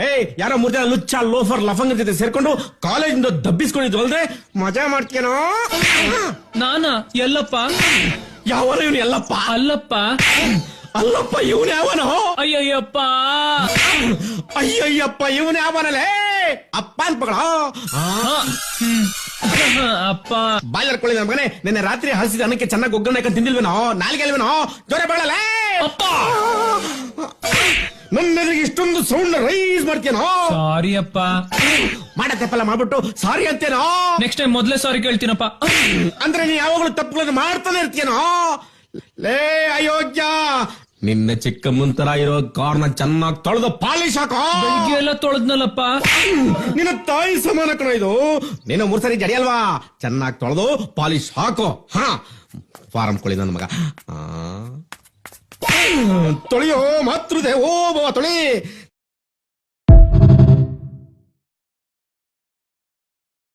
ಏಯ್ ಯಾರೋ ಮೂರ್ ಜನ ಲುಚ್ಚ ಲೋಫರ್ ಲಫಂಗ ಜೊತೆ ಸೇರ್ಕೊಂಡು ಕಾಲೇಜಿಂದ ದಬ್ಬಿಸ್ಕೊಂಡಿದ್ವು ಅಲ್ದೆ ಮಜಾ ಮಾಡ್ತೀನೋ. ನಾನಾ? ಎಲ್ಲಪ್ಪ? ಯಾವನ ಇವನು? ಎಲ್ಲಪ್ಪ ಅಲ್ಲಪ್ಪ. ಅಲ್ಲಪ್ಪ ಇವನ್ ಯಾವನೋ? ಅಯ್ಯಯ್ಯಪ್ಪ. ಅಯ್ಯಯ್ಯಪ್ಪ ಇವನ್ ಯಾವನಲ್ಲೇ? ಅಪ್ಪ ಅನ್ಪಗಳ ಅಪ್ಪ. ಬಾಯ್ಲರ್ ಕೊಳ್ಳಿ ನನ್ನ ಮಗನೇ, ನಿನ್ನೆ ರಾತ್ರಿ ಹಸಿದ ಅನ್ನಕ್ಕೆ ಚೆನ್ನಾಗಿ ಒಗ್ಗರಣೆ ಹಾಕಿ ತಿಂದಿಲ್ವೇನೋ? ನಾಲ್ಗೆ ಅಲ್ವೇನೋ? ಜೋರ ಬಾಳಲೇ ಅಪ್ಪ. ನನ್ನೆದುರಿಗೆ ಇಷ್ಟೊಂದು ಸೌಂಡ್ ರೈಸ್ ಮಾಡ್ತೀನೋ? ಸಾರಿ ಅಪ್ಪ. ಮಾಡತ್ತೆಪ್ಪಲ್ಲ ಮಾಡ್ಬಿಟ್ಟು ಸಾರಿ ಅಂತೇನೋ? ನೆಕ್ಸ್ಟ್ ಟೈಮ್ ಮೊದ್ಲೇ ಸಾರಿ ಕೇಳ್ತೀನಪ್ಪ. ಅಂದ್ರೆ ನೀ ಯಾವಾಗಲೂ ತಪ್ಪುಗಳನ್ನು ಮಾಡ್ತಾನೆ ಇರ್ತೀನೋ? ಲೇ ಅಯೋಗ್ಯ, ನಿನ್ನ ಚಿಕ್ಕಮ್ಮನ್ ತರ ಇರೋ ಕಾರ್ನ ಚೆನ್ನಾಗಿ ತೊಳೆದು ಪಾಲಿಶ್ ಹಾಕೋ. ಬೆಳಿಗ್ಗೆ ಎಲ್ಲ ತೊಳೆದ್ನಲ್ಲಪ್ಪ. ನಿನ್ನ ತಾಯಿ ಸಮಾನ ಕಣ ಇದು. ನೀನು 3 ಸರಿ ಜಡಿ ಅಲ್ವಾ? ಚೆನ್ನಾಗಿ ತೊಳೆದು ಪಾಲಿಶ್ ಹಾಕೋ. ಹಾ, ಫಾರಂ ಕೊಳಿ ನನ್ನ ಮಗ. ತೊಳೆಯೋ ಮಾತೃದೆ ಓ ಬಾ ತೊಳಿ.